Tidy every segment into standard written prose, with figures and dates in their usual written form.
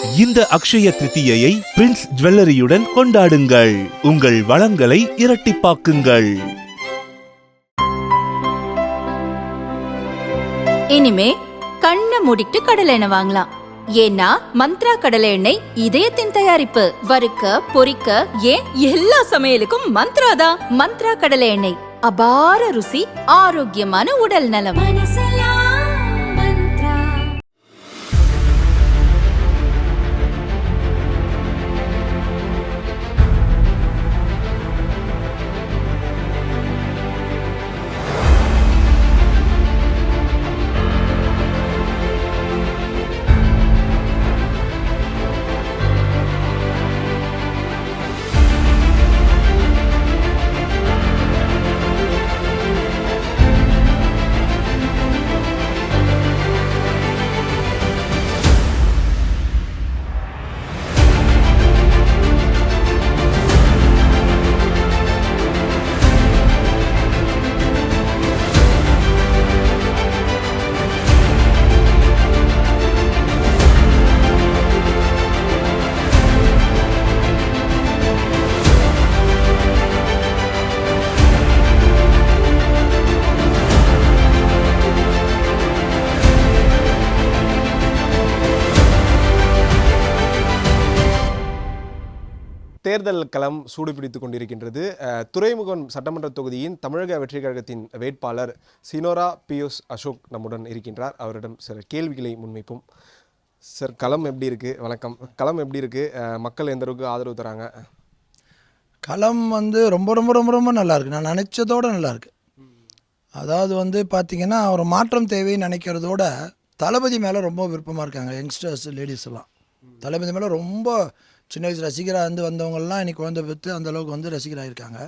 இந்த அக்ஷய திருதியை பிரின்ஸ் ஜுவல்லரியுடன் கொண்டாடுங்கள். உங்கள் வளங்களை இரட்டிப்பாக்குங்கள். இனிமே கண்ணை மூடிட்டு கடலை எண்ணெய் வாங்கலாம். ஏன்னா மந்த்ரா கடலை எண்ணெய் இதயத்தின் தயாரிப்பு. வறுக்க பொரிக்க ஏன் எல்லா சமையலுக்கும் மந்த்ரா தான். மந்த்ரா கடலை எண்ணெய், அபார ருசி, ஆரோக்கியமான உடல் நலம். தேர்தல் களம் சூடுபிடித்துக் கொண்டிருக்கின்றது. துறைமுகம் சட்டமன்ற தொகுதியின் தமிழக வெற்றிக் கழகத்தின் வேட்பாளர் சினோரா பியூஷ் அசோக் நம்முடன் இருக்கின்றார். அவரிடம் சில கேள்விகளை முன்வைப்போம். சார், களம் எப்படி இருக்குது? வணக்கம். களம் எப்படி இருக்குது? மக்கள் எந்த அளவுக்கு ஆதரவு தராங்க? களம் ரொம்ப ரொம்ப ரொம்ப ரொம்ப நல்லாயிருக்கு. நான் நினச்சதோடு நல்லாயிருக்கு. அதாவது பார்த்திங்கன்னா ஒரு மாற்றம் தேவைன்னு நினைக்கிறதோட தளபதி மேலே ரொம்ப விருப்பமாக இருக்காங்க. யங்ஸ்டர்ஸ், லேடிஸ் எல்லாம் தளபதி மேலே ரொம்ப சின்ன வயசு ரசிகராக வந்தவங்கள்லாம் இன்றைக்கி குழந்தை பெற்று அந்தளவுக்கு ரசிகராக இருக்காங்க.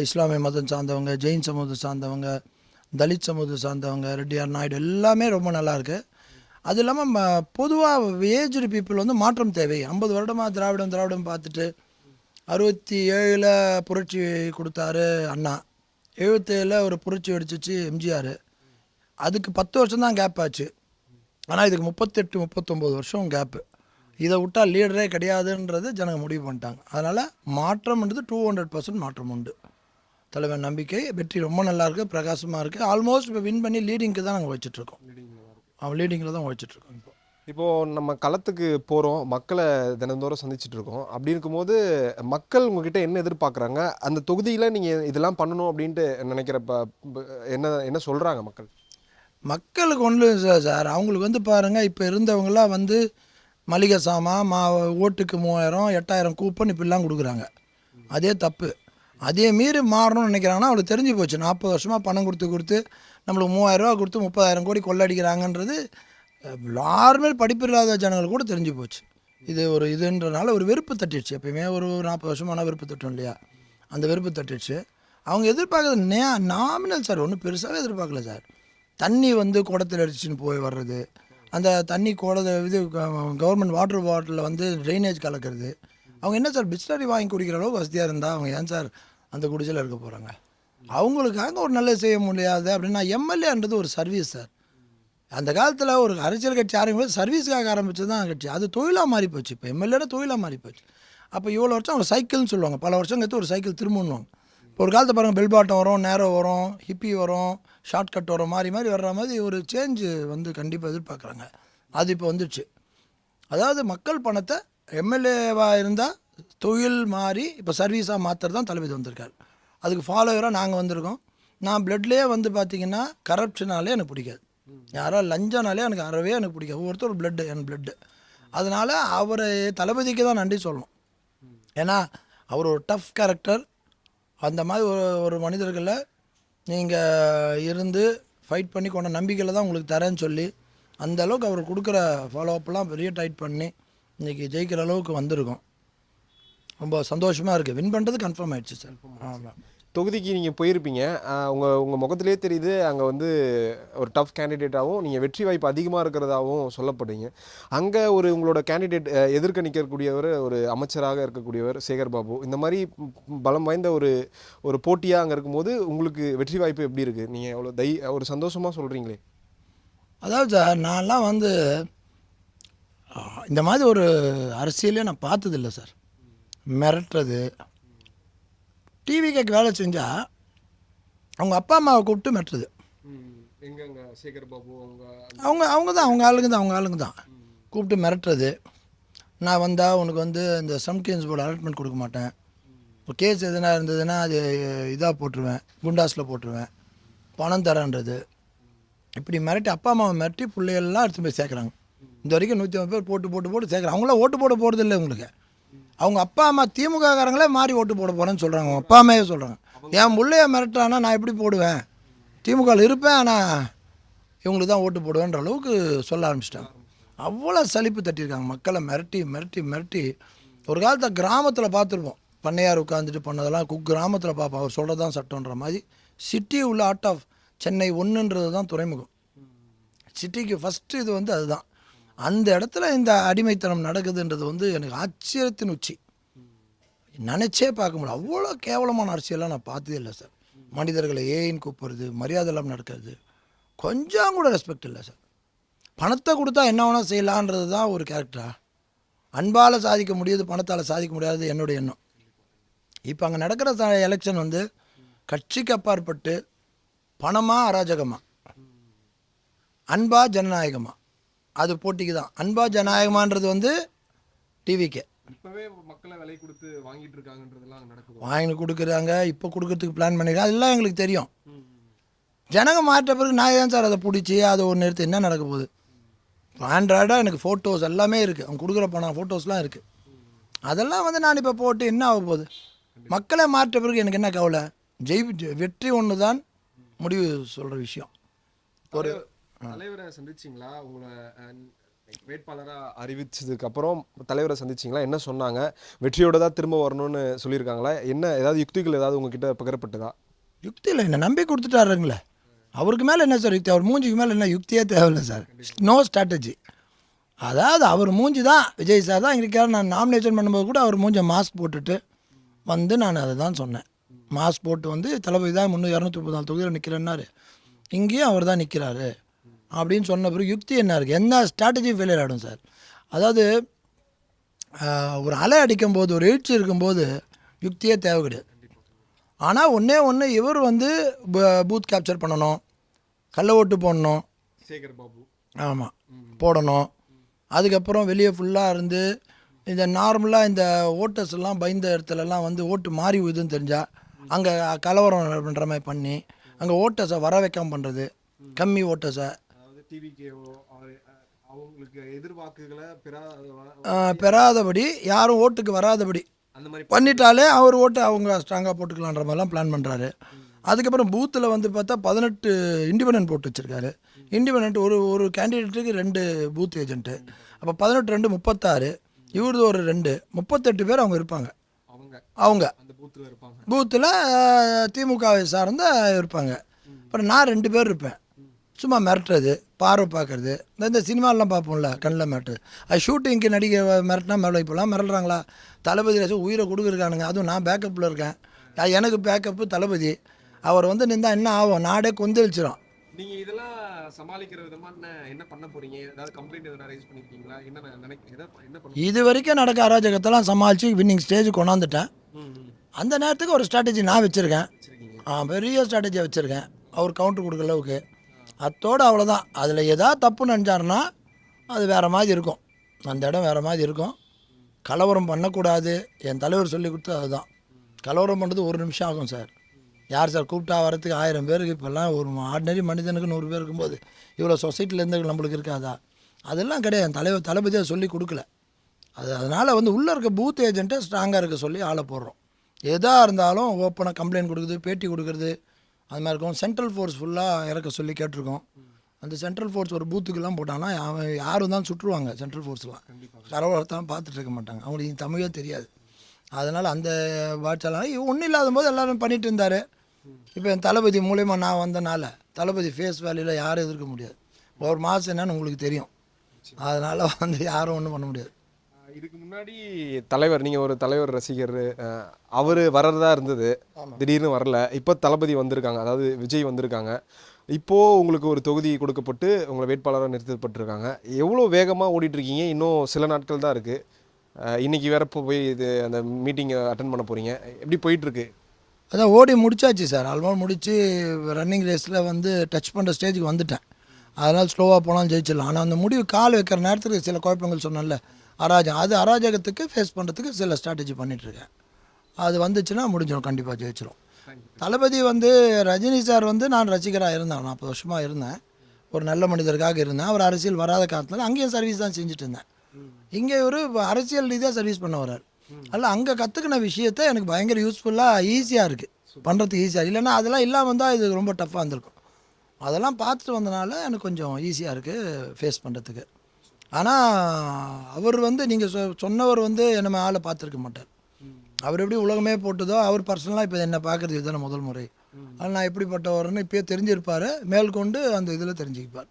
இஸ்லாமிய மதம் சார்ந்தவங்க, ஜெயின் சமூகத்தை சார்ந்தவங்க, தலித் சமூகத்தை சார்ந்தவங்க, ரெட்டியார், நாயுடு எல்லாமே ரொம்ப நல்லாயிருக்கு. அது இல்லாமல் பொதுவாக ஏஜ்டு பீப்புள் மாற்றம் தேவை. 50 வருடமாக திராவிடம் பார்த்துட்டு 67 புரட்சி கொடுத்தாரு அண்ணா, 77 ஒரு புரட்சி வெடிச்சிச்சு எம்ஜிஆர். அதுக்கு 10 வருஷம் தான் கேப் ஆச்சு. ஆனால் இதுக்கு 38-39 வருஷம் கேப்பு. இதை விட்டால் லீடரே கிடையாதுன்றது ஜனங்க முடிவு பண்ணிட்டாங்க. அதனால் மாற்றம்ன்றது 200% மாற்றம் உண்டு. தலைவர் நம்பிக்கை, வெற்றி ரொம்ப நல்லாயிருக்கு, பிரகாசமாக இருக்குது. ஆல்மோஸ்ட் இப்போ வின் பண்ணி லீடிங்க்கு தான் நாங்கள் வச்சிட்ருக்கோம். லீடிங்கில் தான் வச்சிட்ருக்கோம். இப்போது நம்ம களத்துக்கு போகிறோம், மக்களை தினந்தோறும் சந்திச்சுட்டு இருக்கோம். அப்படி இருக்கும்போது மக்கள் உங்ககிட்ட என்ன எதிர்பார்க்குறாங்க? அந்த தொகுதியில் நீங்கள் இதெல்லாம் பண்ணணும் அப்படின்ட்டு நினைக்கிறப்ப என்ன சொல்கிறாங்க மக்கள்? மக்களுக்கு ஒன்று சார், அவங்களுக்கு பாருங்கள், இப்போ இருந்தவங்களாம் மளிகை சாமான் ஓட்டுக்கு 3000, 8000 கூப்பன் இப்படிலாம் கொடுக்குறாங்க. அதே தப்பு. அதே மீறி மாறணும்னு நினைக்கிறாங்கன்னா அவளுக்கு தெரிஞ்சு போச்சு. 40 வருஷமாக பணம் கொடுத்து நம்மளுக்கு 3000 ரூபா கொடுத்து 30,000 கோடி கொள்ளடிக்கிறாங்கன்றது நார்மல் படிப்பு இல்லாத ஜனங்கள் கூட தெரிஞ்சு போச்சு. இதுன்றனால ஒரு வெறுப்பு தட்டிடுச்சு. எப்பயுமே ஒரு 40 வருஷமான வெறுப்பு தட்டும் இல்லையா, அந்த வெறுப்பு தட்டிடுச்சு. அவங்க எதிர்பார்க்குறது நாமினல் சார், ஒன்றும் பெருசாகவே எதிர்பார்க்கல சார். தண்ணி குடத்தில் அடிச்சுன்னு போய் வர்றது, அந்த தண்ணி கவர்மெண்ட் வாட்டர் பாட்டிலில் ட்ரைனேஜ் கலக்கிறது. அவங்க என்ன சார் பிஸ்லரி வாங்கி குடிக்கிற அளவுக்கு வசதியாக இருந்தால் அவங்க ஏன் சார் அந்த குடிசையில் இருக்க போகிறாங்க? அவங்களுக்காக ஒரு நல்லது செய்ய முடியாது அப்படின்னா எம்எல்ஏன்றது ஒரு சர்வீஸ் சார். அந்த காலத்தில் ஒரு அரசியல் கட்சி ஆரம்பிக்கும் சர்வீஸுக்காக ஆரம்பித்தது தான் கட்சி. அது தொழிலாக மாறி போச்சு. இப்போ எம்எல்ஏனா தொழிலாக மாறி போச்சு. அப்போ இவ்வளோ வருஷம் அவங்க சைக்கிள்னு சொல்லுவாங்க, பல வருஷம் கற்று ஒரு சைக்கிள் திரும்பணுவாங்க. இப்போ ஒரு காலத்தை பாருங்கள், பெல் பாட்டம் வரும், நேரோ வரும், ஹிப்பி வரும், ஷார்ட்கட் வரும், மாறி வர்ற மாதிரி ஒரு சேஞ்சு கண்டிப்பாக எதிர்பார்க்குறாங்க. அது இப்போ வந்துடுச்சு. அதாவது மக்கள் பணத்தை எம்எல்ஏவாக இருந்தால் தொழில் மாறி இப்போ சர்வீஸாக மாற்றுறது தான் தளபதி வந்திருக்காரு. அதுக்கு ஃபாலோவராக நாங்கள் வந்திருக்கோம். நான் பிளட்லேயே பார்த்திங்கன்னா கரப்ஷனாலே எனக்கு பிடிக்காது. யாராவது லஞ்சனாலே எனக்கு அறவே எனக்கு பிடிக்காது. ஒவ்வொருத்தர் ஒரு பிளட்டு, என் பிளட்டு. அதனால் அவரை தளபதிக்கு தான் நன்றி சொல்லணும். ஏன்னா அவர் ஒரு டஃப் கேரக்டர். அந்த மாதிரி ஒரு மனிதர்களை நீங்கள் இருந்து ஃபைட் பண்ணி கொண்ட நம்பிக்கையில் தான் உங்களுக்கு தரேன்னு சொல்லி அந்த அளவுக்கு அவர் கொடுக்குற ஃபாலோஅப்லாம் பெரிய டைட் பண்ணி இன்றைக்கி ஜெயிக்கிற அளவுக்கு வந்திருக்கோம். ரொம்ப சந்தோஷமாக இருக்குது. வின் பண்ணுறது கன்ஃபார்ம் ஆகிடுச்சு சார். ஆமாம். தொகுதிக்கு நீங்கள் போயிருப்பீங்க, உங்கள் முகத்திலே தெரியுது அங்கே ஒரு டஃப் கேண்டிடேட்டாகவும் நீங்கள் வெற்றி வாய்ப்பு அதிகமாக இருக்கிறதாகவும் சொல்லப்படுறீங்க. அங்கே உங்களோட கேண்டிடேட் எதிர்க்க நிற்கக்கூடியவர் ஒரு அமைச்சராக இருக்கக்கூடியவர் சேகர் பாபு. இந்த மாதிரி பலம் வாய்ந்த ஒரு போட்டியாக அங்கே இருக்கும்போது உங்களுக்கு வெற்றி வாய்ப்பு எப்படி இருக்குது? நீங்கள் அவ்வளோ ஒரு சந்தோஷமாக சொல்கிறீங்களே. அதாவது சார், நான்லாம் இந்த மாதிரி ஒரு அரசியலே நான் பார்த்ததில்ல சார். மிரட்டுறது, டிவிக்கு வேலை செஞ்சால் அவங்க அப்பா அம்மாவை கூப்பிட்டு மிரட்டுறது. எங்கங்க சேகர் பாபு அவங்க ஆளுங்க தான் கூப்பிட்டு மிரட்டுறது. நான் வந்தால் உனக்கு வந்து இந்த சம்கின்ஸ் போர்டு அலாட்மெண்ட் கொடுக்க மாட்டேன், இப்போ கேஸ் எதுனா இருந்ததுன்னா அது இதாக போட்டுருவேன், குண்டாஸில் போட்டுருவேன், பணம் தரேன்றது. இப்படி மிரட்டி அப்பா அம்மாவை மிரட்டி பிள்ளைகள்லாம் எடுத்து போய் சேர்க்குறாங்க. இந்த வரைக்கும் 150 பேர் போட்டு சேர்க்குறாங்க. அவங்களாம் ஓட்டு போட போகிறது இல்லை உங்களுக்கு. அவங்க அப்பா அம்மா திமுககாரங்களே மாறி ஓட்டு போட போகிறேன்னு சொல்கிறாங்க. அவங்க அப்பா அம்மாவே சொல்கிறாங்க, என் பிள்ளைய மிரட்டானா நான் எப்படி போடுவேன், திமுகவில் இருப்பேன் ஆனால் இவங்களுக்கு தான் ஓட்டு போடுவேன்ற அளவுக்கு சொல்ல ஆரம்பிச்சிட்டாங்க. அவ்வளோ சலிப்பு தட்டியிருக்காங்க மக்களை மிரட்டி மிரட்டி மிரட்டி. ஒரு காலத்தில் கிராமத்தில் பார்த்துருப்போம், பண்ணையார் உட்காந்துட்டு பண்ணதெல்லாம் கிராமத்தில் பார்ப்போம், அவர் சொல்கிறது தான் சட்டன்ற மாதிரி. சிட்டி உள்ள அவுட் ஆஃப் சென்னை 1ன்றது தான் துறைமுகம். சிட்டிக்கு ஃபஸ்ட்டு இது வந்து அதுதான். அந்த இடத்துல இந்த அடிமைத்தனம் நடக்குதுன்றது வந்து எனக்கு ஆச்சரியத்தின் உச்சி. நினச்சே பார்க்க முடியல. அவ்வளோ கேவலமான அரசியலாம் நான் பார்த்ததே இல்லை சார். மனிதர்களை ஏன்னு கூப்பிட்றது, மரியாதை இல்லாமல் நடக்கிறது, கொஞ்சம் கூட ரெஸ்பெக்ட் இல்லை சார். பணத்தை கொடுத்தா என்ன வேணால் செய்யலான்றது தான் ஒரு கேரக்டரா? அன்பால் சாதிக்க முடியுது, பணத்தால் சாதிக்க முடியாது என்னுடைய எண்ணம். இப்போ அங்கே நடக்கிற எலெக்ஷன் வந்து கட்சிக்கு அப்பாற்பட்டு பணமா அராஜகமா, அன்பா ஜனநாயகமா, அது போட்டிக்கு தான். அன்பா ஜனநாயகமான்றது வந்து டிவிக்கே இப்பவே மக்களை விலை கொடுத்து வாங்கிட்டு இருக்காங்கன்றதெல்லாம் நடக்குது. வாங்கி கொடுக்குறாங்க, இப்போ கொடுக்கறதுக்கு பிளான் பண்ணிருக்காங்க, அதெல்லாம் எங்களுக்கு தெரியும். ஜனங்க மாற்ற பிறகு நான் ஏன் சார் அதை பிடிச்சி அதை ஒன்று எடுத்து என்ன நடக்க போகுது? ஆண்ட்ராய்டாக எனக்கு ஃபோட்டோஸ் எல்லாமே இருக்குது, அவங்க கொடுக்குற பணம் ஃபோட்டோஸ்லாம் இருக்குது. அதெல்லாம் வந்து நான் இப்போ போட்டு என்ன ஆக போகுது? மக்களை மாற்ற பிறகு எனக்கு என்ன கவலை? வெற்றி ஒன்று தான் முடிவு சொல்கிற விஷயம். ஒரு தலைவரை சந்திச்சிங்களா? உங்களை வேட்பாளராக அறிவிச்சதுக்கு அப்புறம் தலைவரை சந்திச்சிங்களா? என்ன சொன்னாங்க? வெற்றியோட தான் திரும்ப வரணும்னு சொல்லியிருக்காங்களா? என்ன ஏதாவது யுக்திகள் ஏதாவது உங்ககிட்ட பகிரப்பட்டதா? யுக்தியில் என்ன நம்பி கொடுத்துட்டாருங்களே, அவருக்கு மேலே என்ன சார் யுக்தி? அவர் மூஞ்சிக்கு மேலே என்ன யுக்தியே தேவையில்லை சார். No strategy. அதாவது அவர் மூஞ்சி தான், விஜய் சார் தான் இருக்கார். நான் நாமினேஷன் பண்ணும்போது கூட அவர் மூஞ்சை மாஸ்க் போட்டுட்டு வந்து நான் அதை தான் சொன்னேன். மாஸ்க் போட்டு வந்து தளபதி தான் 234 தொகுதியில் நிற்கிறேன்னாரு, இங்கேயும் அவர் தான் நிற்கிறாரு அப்படின்னு சொன்ன பிறகு யுக்தி என்ன இருக்குது? என்ன ஸ்ட்ராட்டஜி ஃபெயிலியர் ஆகிடும் சார். அதாவது ஒரு அலை அடிக்கும்போது, ஒரு எழுச்சி இருக்கும்போது யுக்தியே தேவை கிடையாது. ஆனால் ஒன்று இவர் வந்து பூத் கேப்சர் பண்ணணும், கள்ள ஓட்டு போடணும், சேகர் பாபு ஆமாம் போடணும். அதுக்கப்புறம் வெளியே ஃபுல்லாக இருந்து இந்த நார்மலாக இந்த ஓட்டர்ஸ் எல்லாம் பயந்த இடத்துலலாம் வந்து ஓட்டு மாறி விடுதுன்னு தெரிஞ்சால் அங்கே கலவரம் பண்ணுற மாதிரி பண்ணி அங்கே ஓட்டர்ஸை வர வைக்காமல் பண்ணுறது, கம்மி ஓட்டர்ஸை, அவங்களுக்கு எதிர்வாக்குகளை பெறாதபடி, யாரும் ஓட்டுக்கு வராதபடி அந்த மாதிரி பண்ணிட்டாலே அவர் ஓட்டு அவங்க ஸ்ட்ராங்காக போட்டுக்கலான்ற மாதிரிலாம் பிளான் பண்ணுறாரு. அதுக்கப்புறம் பூத்தில் வந்து பார்த்தா 18 இண்டிபெண்டன்ட் போட்டு வச்சுருக்காரு. இண்டிபெண்டன்ட் ஒரு கேண்டிடேட்டுக்கு 2 பூத் ஏஜென்ட்டு. அப்போ 18 2 36, இவரது ஒரு 2 38 பேர் அவங்க இருப்பாங்க. அவங்க பூத்தில் திமுகவை சார்ந்த இருப்பாங்க. அப்புறம் நான் 2 பேர் இருப்பேன். சும்மா மிரட்டுறது, பார்வை பார்க்குறது, இந்த சினிமாலாம் பார்ப்போம்ல கண்ணில் மிரட்டுறது. அது ஷூட்டிங்க்கு நடிகை மிரட்டினா மேலே இப்போலாம் மிரட்டுறாங்களா? தளபதி உயிரை கொடுக்குறானுங்க. அதுவும் நான் பேக்கப்பில் இருக்கேன், எனக்கு பேக்கப்பு தளபதி. அவர் வந்து நின்றா என்ன ஆகும்? நாடே கொந்தளிச்சிடும். நீங்கள் இதெல்லாம் சமாளிக்கிற விதமாக என்ன பண்ண போகிறீங்க? ஏதாவது கம்ப்ளைண்ட் எதாவது ரைஸ் பண்ணியிருக்கீங்களா? என்ன இது வரைக்கும் நடக்க அராஜகத்தெல்லாம் சமாளித்து வின்னிங் ஸ்டேஜ் கொண்டாந்துட்டேன். அந்த நேரத்துக்கு ஒரு ஸ்ட்ராட்டஜி நான் வச்சுருக்கேன், பெரிய ஸ்ட்ராட்டஜியாக வச்சுருக்கேன். அவர் கவுண்டர் கொடுக்குற அளவுக்கு. அத்தோடு அவ்வளோதான். அதில் எதாவது தப்பு நினச்சாருன்னா அது வேறு மாதிரி இருக்கும், அந்த இடம் வேறு மாதிரி இருக்கும். கலவரம் பண்ணக்கூடாது, என் தலைவர் சொல்லி கொடுத்து அதுதான். கலவரம் பண்ணுறது 1 நிமிஷம் ஆகும் சார். யார் சார் கூப்பிட்டா வரத்துக்கு 1000 பேருக்கு? இப்போல்லாம் ஒரு ஆர்டினரி மனிதனுக்கு 100 பேர் இருக்கும்போது இவ்வளோ சொசைட்டிலேருந்து நம்மளுக்கு இருக்காதா? அதெல்லாம் கிடையாது. என் தளபதியாக சொல்லி கொடுக்கல. அதனால் வந்து உள்ளே இருக்க பூத் ஏஜென்ட்டை ஸ்ட்ராங்காக இருக்க சொல்லி ஆளை போடுறோம். எதாக இருந்தாலும் ஓப்பனாக கம்ப்ளைண்ட் கொடுக்குறது, பேட்டி கொடுக்குறது, அது மாதிரி இருக்கும். சென்ட்ரல் ஃபோர்ஸ் ஃபுல்லாக இறக்க சொல்லி கேட்டிருக்கோம். அந்த சென்ட்ரல் ஃபோர்ஸ் ஒரு பூத்துக்கெல்லாம் போட்டாங்கன்னா அவன் யாரும் தான் சுற்றுவாங்க. சென்ட்ரல் ஃபோர்ஸ்லாம் கரவரத்தான் பார்த்துட்டு இருக்க மாட்டாங்க, அவங்களுக்கு தமிழே தெரியாது. அதனால் அந்த வாட்செல்லாம் ஒன்றும் இல்லாத போது எல்லோரும் பண்ணிட்டு இருந்தார். இப்போ என் தளபதி மூலயமா நான் வந்தனால தளபதி ஃபேஸ் வேல்யூவில் யாரும் எதிர்க்க முடியாது. ஒரு மாதம் என்னன்னு உங்களுக்கு தெரியும். அதனால் வந்து யாரும் ஒன்றும் பண்ண முடியாது. இதுக்கு முன்னாடி தலைவர், நீங்கள் ஒரு தலைவர் ரசிகர், அவர் வர்றதா இருந்தது, திடீர்னு வரல. இப்போ தளபதி வந்திருக்காங்க, அதாவது விஜய் வந்திருக்காங்க. இப்போது உங்களுக்கு ஒரு தொகுதி கொடுக்கப்பட்டு உங்களை வேட்பாளராக நிறுத்தப்பட்டிருக்காங்க. எவ்வளோ வேகமாக ஓடிட்டுருக்கீங்க? இன்னும் சில நாட்கள் தான் இருக்குது. இன்றைக்கி வேற போய் இது அந்த மீட்டிங்கை அட்டன் பண்ண போகிறீங்க. எப்படி போயிட்டுருக்கு? அதான் ஓடி முடிச்சாச்சு சார். ஆல்மோஸ்ட் முடித்து ரன்னிங் ரேஸில் வந்து டச் பண்ணுற ஸ்டேஜுக்கு வந்துட்டேன். அதனால் ஸ்லோவாக போனாலும் ஜெயிச்சிடலாம். ஆனால் அந்த முடிவு கால் வைக்கிற நேரத்துக்கு சில குழப்பங்கள் சொன்னேன்ல, அராஜகத்துக்கு ஃபேஸ் பண்ணுறதுக்கு சில ஸ்ட்ராட்டஜி பண்ணிகிட்ருக்கேன். அது வந்துச்சுன்னா முடிஞ்சிடும், கண்டிப்பாக ஜெயிச்சிடும். தளபதி வந்து ரஜினி சார் வந்து நான் ரசிகராக இருந்தேன். 40 வருஷமாக இருந்தேன். ஒரு நல்ல மனிதருக்காக இருந்தேன். அவர் அரசியல் வராத காலத்தில் அங்கேயும் சர்வீஸ் தான் செஞ்சுட்டு இருந்தேன். இங்கே ஒரு அரசியல் ரீதியாக சர்வீஸ் பண்ண வர்றார். அதில் அங்கே கற்றுக்கின விஷயத்த எனக்கு பயங்கர யூஸ்ஃபுல்லாக ஈஸியாக இருக்குது, பண்ணுறதுக்கு ஈஸியாக. இல்லைன்னா அதெல்லாம் இல்லாமல் தான் இது ரொம்ப டஃப்பாக இருந்திருக்கும். அதெல்லாம் பார்த்துட்டு வந்தனால எனக்கு கொஞ்சம் ஈஸியாக இருக்குது ஃபேஸ் பண்ணுறதுக்கு. ஆனால் அவர் வந்து நீங்கள் சொன்னவர் வந்து என்னை ஆளை பார்த்துருக்க மாட்டார். அவர் எப்படி உலகமே போட்டதோ அவர் பர்சனலாக இப்போ என்னை பார்க்குறது இதுதானே முதல் முறை. ஆனால் நான் எப்படிப்பட்டவர்னு இப்போயே தெரிஞ்சிருப்பார். மேற்கொண்டு அந்த இதில் தெரிஞ்சுக்கிப்பார்.